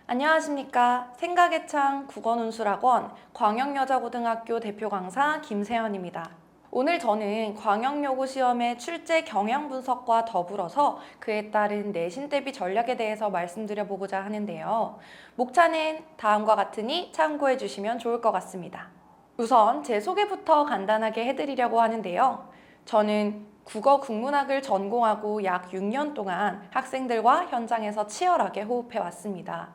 안녕하십니까. 생각의 창 국어논술학원 광역여자고등학교 대표 강사 김세연입니다. 오늘 저는 광역여고 시험의 출제 경향 분석과 더불어서 그에 따른 내신 대비 전략에 대해서 말씀드려 보고자 하는데요. 목차는 다음과 같으니 참고해 주시면 좋을 것 같습니다. 우선 제 소개부터 간단하게 해드리려고 하는데요. 저는 국어 국문학을 전공하고 약 6년 동안 학생들과 현장에서 치열하게 호흡해 왔습니다.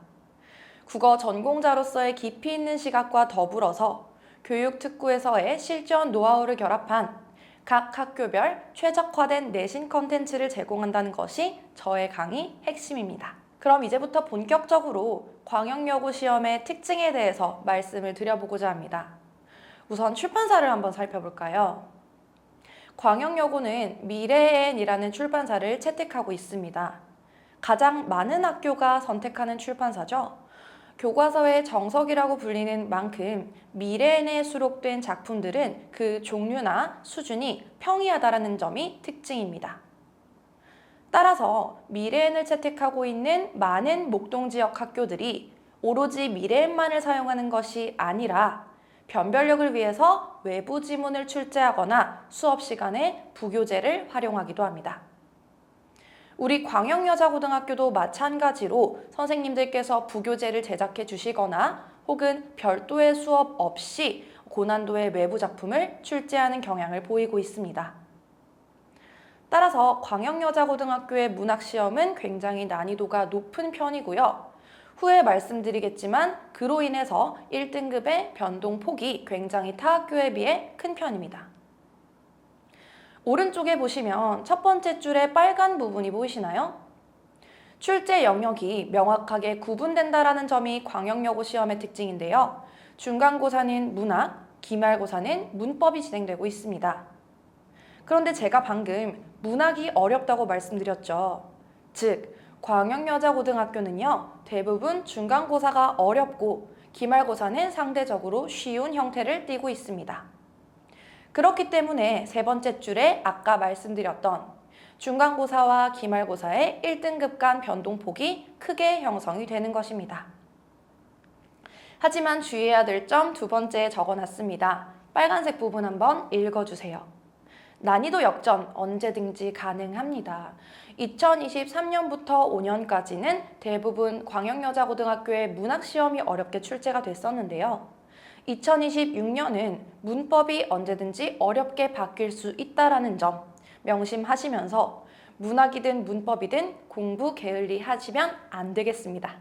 국어 전공자로서의 깊이 있는 시각과 더불어서 교육특구에서의 실전 노하우를 결합한 각 학교별 최적화된 내신 컨텐츠를 제공한다는 것이 저의 강의 핵심입니다. 그럼 이제부터 본격적으로 광역여고 시험의 특징에 대해서 말씀을 드려보고자 합니다. 우선 출판사를 한번 살펴볼까요? 광역여고는 미래엔이라는 출판사를 채택하고 있습니다. 가장 많은 학교가 선택하는 출판사죠. 교과서의 정석이라고 불리는 만큼 미래엔에 수록된 작품들은 그 종류나 수준이 평이하다는 점이 특징입니다. 따라서 미래엔을 채택하고 있는 많은 목동지역 학교들이 오로지 미래엔만을 사용하는 것이 아니라 변별력을 위해서 외부 지문을 출제하거나 수업 시간에 부교재를 활용하기도 합니다. 우리 광역여자고등학교도 마찬가지로 선생님들께서 부교재를 제작해 주시거나 혹은 별도의 수업 없이 고난도의 외부 작품을 출제하는 경향을 보이고 있습니다. 따라서 광역여자고등학교의 문학시험은 굉장히 난이도가 높은 편이고요. 후에 말씀드리겠지만 그로 인해서 1등급의 변동폭이 굉장히 타 학교에 비해 큰 편입니다. 오른쪽에 보시면 첫 번째 줄에 빨간 부분이 보이시나요? 출제 영역이 명확하게 구분된다는 점이 광역여고 시험의 특징인데요. 중간고사는 문학, 기말고사는 문법이 진행되고 있습니다. 그런데 제가 방금 문학이 어렵다고 말씀드렸죠. 즉, 광역여자고등학교는요, 대부분 중간고사가 어렵고 기말고사는 상대적으로 쉬운 형태를 띠고 있습니다. 그렇기 때문에 세 번째 줄에 아까 말씀드렸던 중간고사와 기말고사의 1등급 간 변동폭이 크게 형성이 되는 것입니다. 하지만 주의해야 될 점 두 번째에 적어놨습니다. 빨간색 부분 한번 읽어주세요. 난이도 역전 언제든지 가능합니다. 2023년부터 5년까지는 대부분 광역여자고등학교의 문학시험이 어렵게 출제가 됐었는데요. 2026년은 문법이 언제든지 어렵게 바뀔 수 있다는 점 명심하시면서 문학이든 문법이든 공부 게을리 하시면 안 되겠습니다.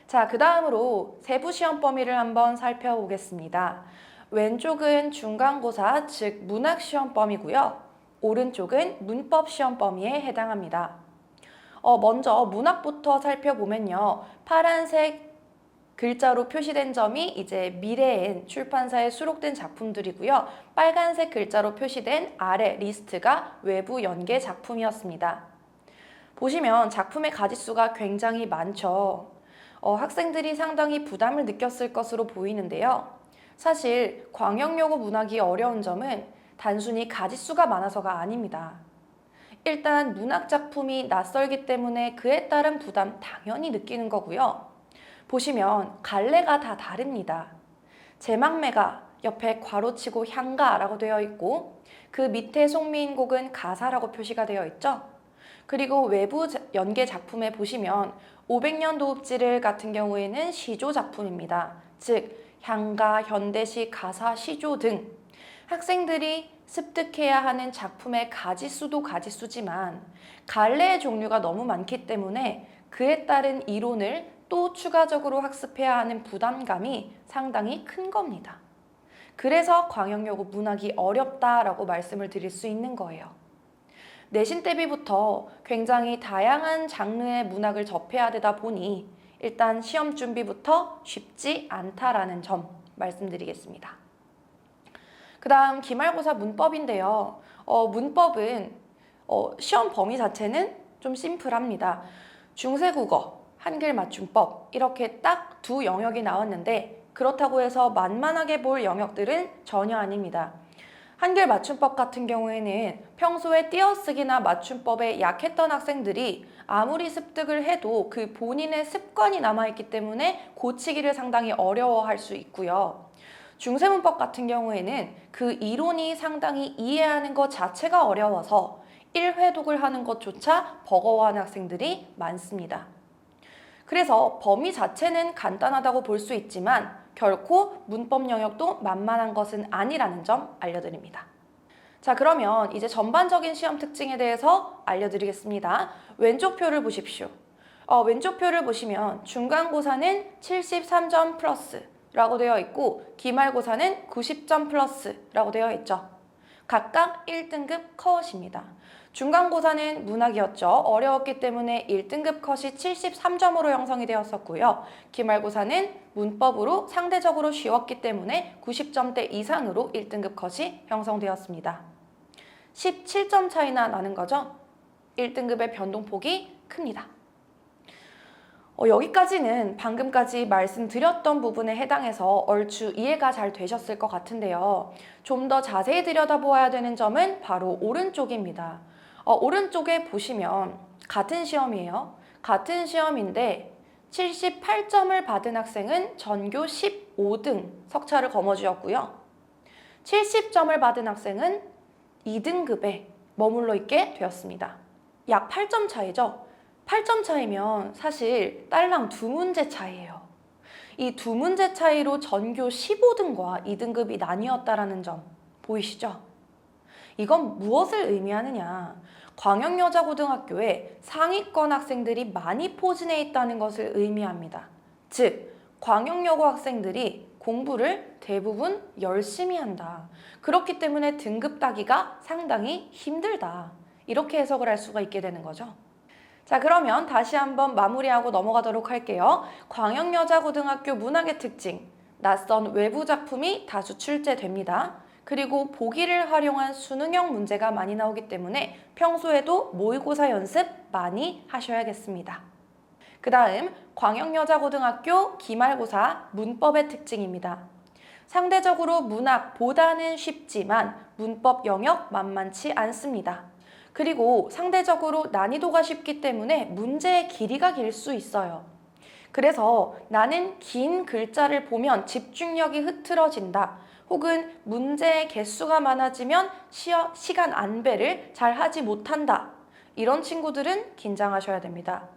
자, 그 다음으로 세부 시험 범위를 한번 살펴보겠습니다. 왼쪽은 중간고사, 즉 문학 시험 범위고요. 오른쪽은 문법 시험 범위에 해당합니다. 먼저 문학부터 살펴보면요. 파란색 글자로 표시된 점이 이제 미래엔 출판사에 수록된 작품들이고요. 빨간색 글자로 표시된 아래 리스트가 외부 연계 작품이었습니다. 보시면 작품의 가지수가 굉장히 많죠. 학생들이 상당히 부담을 느꼈을 것으로 보이는데요. 사실 광역여고 문학이 어려운 점은 단순히 가지수가 많아서가 아닙니다. 일단 문학 작품이 낯설기 때문에 그에 따른 부담 당연히 느끼는 거고요. 보시면 갈래가 다 다릅니다. 제막매가 옆에 괄호치고 향가라고 되어 있고 그 밑에 송미인곡은 가사라고 표시가 되어 있죠. 그리고 외부 연계 작품에 보시면 500년 도읍지를 같은 경우에는 시조 작품입니다. 즉 향가, 현대시, 가사, 시조 등 학생들이 습득해야 하는 작품의 가지수도 가지수지만 갈래의 종류가 너무 많기 때문에 그에 따른 이론을 또 추가적으로 학습해야 하는 부담감이 상당히 큰 겁니다. 그래서 광역여고 문학이 어렵다라고 말씀을 드릴 수 있는 거예요. 내신 대비부터 굉장히 다양한 장르의 문학을 접해야 되다 보니 일단 시험 준비부터 쉽지 않다라는 점 말씀드리겠습니다. 그 다음 기말고사 문법인데요. 문법은 시험 범위 자체는 좀 심플합니다. 중세국어, 한글 맞춤법 이렇게 딱 두 영역이 나왔는데 그렇다고 해서 만만하게 볼 영역들은 전혀 아닙니다. 한글 맞춤법 같은 경우에는 평소에 띄어쓰기나 맞춤법에 약했던 학생들이 아무리 습득을 해도 그 본인의 습관이 남아있기 때문에 고치기를 상당히 어려워할 수 있고요. 중세문법 같은 경우에는 그 이론이 상당히 이해하는 것 자체가 어려워서 1회독을 하는 것조차 버거워하는 학생들이 많습니다. 그래서 범위 자체는 간단하다고 볼 수 있지만 결코 문법 영역도 만만한 것은 아니라는 점 알려드립니다. 자, 그러면 이제 전반적인 시험 특징에 대해서 알려드리겠습니다. 왼쪽 표를 보십시오. 왼쪽 표를 보시면 중간고사는 73점 플러스라고 되어 있고 기말고사는 90점 플러스라고 되어 있죠. 각각 1등급 컷입니다. 중간고사는 문학이었죠. 어려웠기 때문에 1등급 컷이 73점으로 형성이 되었었고요. 기말고사는 문법으로 상대적으로 쉬웠기 때문에 90점대 이상으로 1등급 컷이 형성되었습니다. 17점 차이나 나는 거죠. 1등급의 변동폭이 큽니다. 여기까지는 방금까지 말씀드렸던 부분에 해당해서 얼추 이해가 잘 되셨을 것 같은데요. 좀 더 자세히 들여다보아야 되는 점은 바로 오른쪽입니다. 오른쪽에 보시면 같은 시험이에요. 같은 시험인데 78점을 받은 학생은 전교 15등 석차를 거머쥐었고요. 70점을 받은 학생은 2등급에 머물러 있게 되었습니다. 약 8점 차이죠. 8점 차이면 사실 딸랑 2문제 차이예요. 이 2문제 차이로 전교 15등과 2등급이 나뉘었다라는 점 보이시죠? 이건 무엇을 의미하느냐? 광역여자고등학교에 상위권 학생들이 많이 포진해 있다는 것을 의미합니다. 즉, 광역여고 학생들이 공부를 대부분 열심히 한다. 그렇기 때문에 등급 따기가 상당히 힘들다. 이렇게 해석을 할 수가 있게 되는 거죠. 자, 그러면 다시 한번 마무리하고 넘어가도록 할게요. 광역여자고등학교 문학의 특징, 낯선 외부 작품이 다수 출제됩니다. 그리고 보기를 활용한 수능형 문제가 많이 나오기 때문에 평소에도 모의고사 연습 많이 하셔야겠습니다. 그 다음 광역여자고등학교 기말고사 문법의 특징입니다. 상대적으로 문학보다는 쉽지만 문법 영역 만만치 않습니다. 그리고 상대적으로 난이도가 쉽기 때문에 문제의 길이가 길 수 있어요. 그래서 나는 긴 글자를 보면 집중력이 흐트러진다. 혹은 문제의 개수가 많아지면 시간 안배를 잘 하지 못한다. 이런 친구들은 긴장하셔야 됩니다.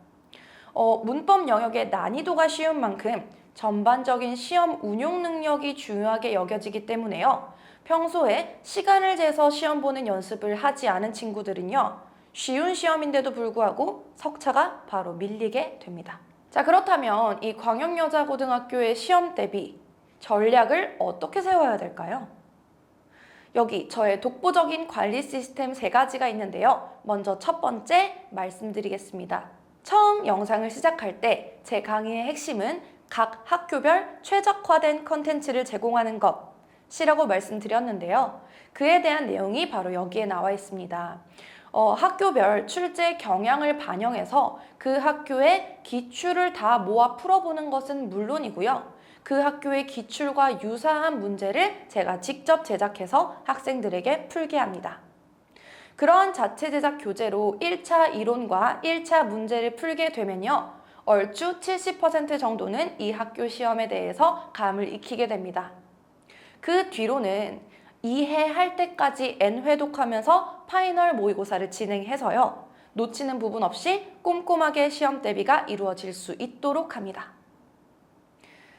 문법 영역의 난이도가 쉬운 만큼 전반적인 시험 운용 능력이 중요하게 여겨지기 때문에요. 평소에 시간을 재서 시험 보는 연습을 하지 않은 친구들은요. 쉬운 시험인데도 불구하고 석차가 바로 밀리게 됩니다. 자, 그렇다면 이 광역여자고등학교의 시험 대비 전략을 어떻게 세워야 될까요? 여기 저의 독보적인 관리 시스템 3가지가 있는데요. 먼저 첫 번째 말씀드리겠습니다. 처음 영상을 시작할 때 제 강의의 핵심은 각 학교별 최적화된 컨텐츠를 제공하는 것이라고 말씀드렸는데요. 그에 대한 내용이 바로 여기에 나와 있습니다. 학교별 출제 경향을 반영해서 그 학교의 기출을 다 모아 풀어보는 것은 물론이고요. 그 학교의 기출과 유사한 문제를 제가 직접 제작해서 학생들에게 풀게 합니다. 그러한 자체 제작 교재로 1차 이론과 1차 문제를 풀게 되면요. 얼추 70% 정도는 이 학교 시험에 대해서 감을 익히게 됩니다. 그 뒤로는 이해할 때까지 N회독하면서 파이널 모의고사를 진행해서요. 놓치는 부분 없이 꼼꼼하게 시험 대비가 이루어질 수 있도록 합니다.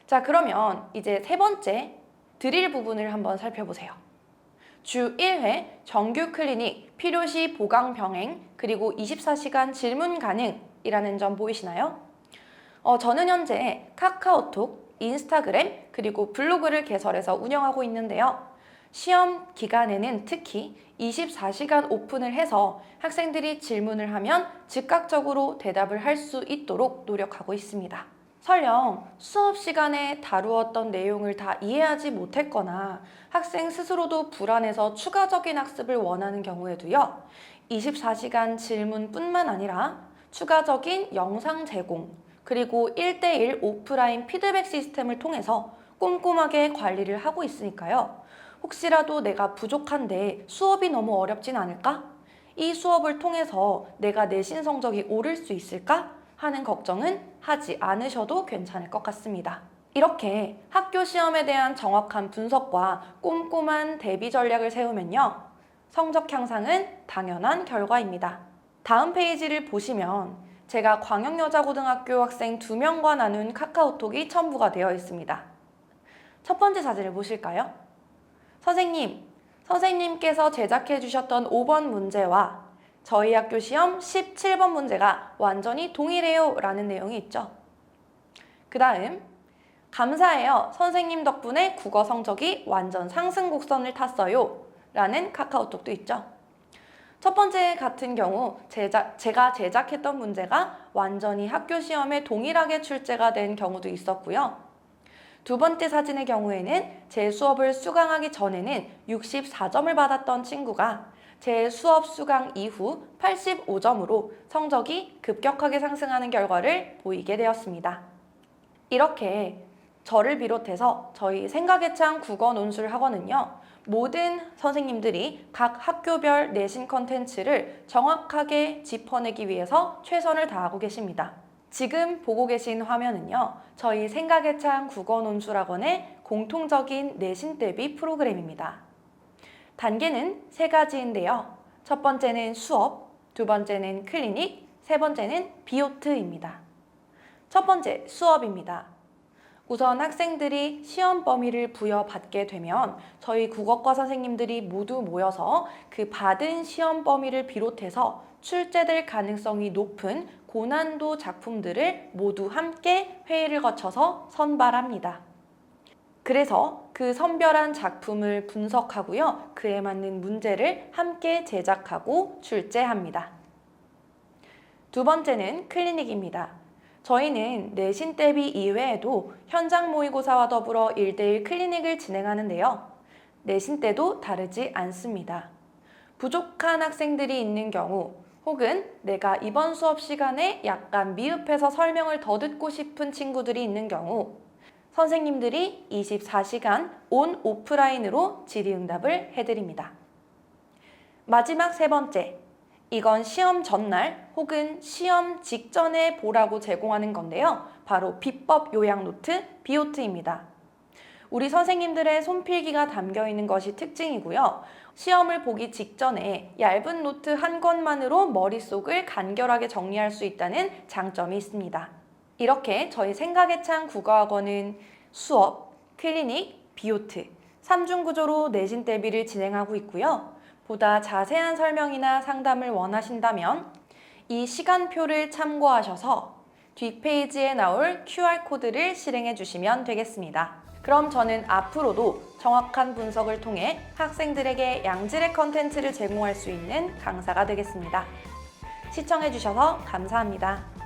자, 그러면 이제 3번째 드릴 부분을 한번 살펴보세요. 주 1회 정규 클리닉, 필요시 보강 병행, 그리고 24시간 질문 가능이라는 점 보이시나요? 저는 현재 카카오톡, 인스타그램, 그리고 블로그를 개설해서 운영하고 있는데요. 시험 기간에는 특히 24시간 오픈을 해서 학생들이 질문을 하면 즉각적으로 대답을 할 수 있도록 노력하고 있습니다. 설령 수업 시간에 다루었던 내용을 다 이해하지 못했거나 학생 스스로도 불안해서 추가적인 학습을 원하는 경우에도요. 24시간 질문뿐만 아니라 추가적인 영상 제공, 그리고 1대1 오프라인 피드백 시스템을 통해서 꼼꼼하게 관리를 하고 있으니까요. 혹시라도 내가 부족한데 수업이 너무 어렵진 않을까? 이 수업을 통해서 내가 내신 성적이 오를 수 있을까? 하는 걱정은 하지 않으셔도 괜찮을 것 같습니다. 이렇게 학교 시험에 대한 정확한 분석과 꼼꼼한 대비 전략을 세우면요, 성적 향상은 당연한 결과입니다. 다음 페이지를 보시면 제가 광역여자고등학교 학생 2명과 나눈 카카오톡이 첨부가 되어 있습니다. 첫 번째 사진을 보실까요? 선생님께서 제작해 주셨던 5번 문제와 저희 학교 시험 17번 문제가 완전히 동일해요 라는 내용이 있죠. 그 다음, 감사해요. 선생님 덕분에 국어 성적이 완전 상승 곡선을 탔어요 라는 카카오톡도 있죠. 첫 번째 같은 경우 제가 제작했던 문제가 완전히 학교 시험에 동일하게 출제가 된 경우도 있었고요. 두 번째 사진의 경우에는 제 수업을 수강하기 전에는 64점을 받았던 친구가 제 수업 수강 이후 85점으로 성적이 급격하게 상승하는 결과를 보이게 되었습니다. 이렇게 저를 비롯해서 저희 생각의 창 국어 논술 학원은요, 모든 선생님들이 각 학교별 내신 컨텐츠를 정확하게 짚어내기 위해서 최선을 다하고 계십니다. 지금 보고 계신 화면은요, 저희 생각의 창 국어 논술 학원의 공통적인 내신 대비 프로그램입니다. 단계는 3가지인데요. 첫 번째는 수업, 두 번째는 클리닉, 세 번째는 비오트입니다. 첫 번째, 수업입니다. 우선 학생들이 시험 범위를 부여받게 되면 저희 국어과 선생님들이 모두 모여서 그 받은 시험 범위를 비롯해서 출제될 가능성이 높은 고난도 작품들을 모두 함께 회의를 거쳐서 선발합니다. 그래서 그 선별한 작품을 분석하고요, 그에 맞는 문제를 함께 제작하고 출제합니다. 두 번째는 클리닉입니다. 저희는 내신 대비 이외에도 현장 모의고사와 더불어 1대1 클리닉을 진행하는데요. 내신 때도 다르지 않습니다. 부족한 학생들이 있는 경우, 혹은 내가 이번 수업 시간에 약간 미흡해서 설명을 더 듣고 싶은 친구들이 있는 경우, 선생님들이 24시간 온 오프라인으로 질의응답을 해드립니다. 마지막 세 번째, 이건 시험 전날 혹은 시험 직전에 보라고 제공하는 건데요. 바로 비법 요약 노트 비오트입니다. 우리 선생님들의 손필기가 담겨 있는 것이 특징이고요. 시험을 보기 직전에 얇은 노트 한 권만으로 머릿속을 간결하게 정리할 수 있다는 장점이 있습니다. 이렇게 저희 생각의 창 국어학원은 수업, 클리닉, 비오트 3중 구조로 내신 대비를 진행하고 있고요. 보다 자세한 설명이나 상담을 원하신다면 이 시간표를 참고하셔서 뒷페이지에 나올 QR코드를 실행해 주시면 되겠습니다. 그럼 저는 앞으로도 정확한 분석을 통해 학생들에게 양질의 컨텐츠를 제공할 수 있는 강사가 되겠습니다. 시청해 주셔서 감사합니다.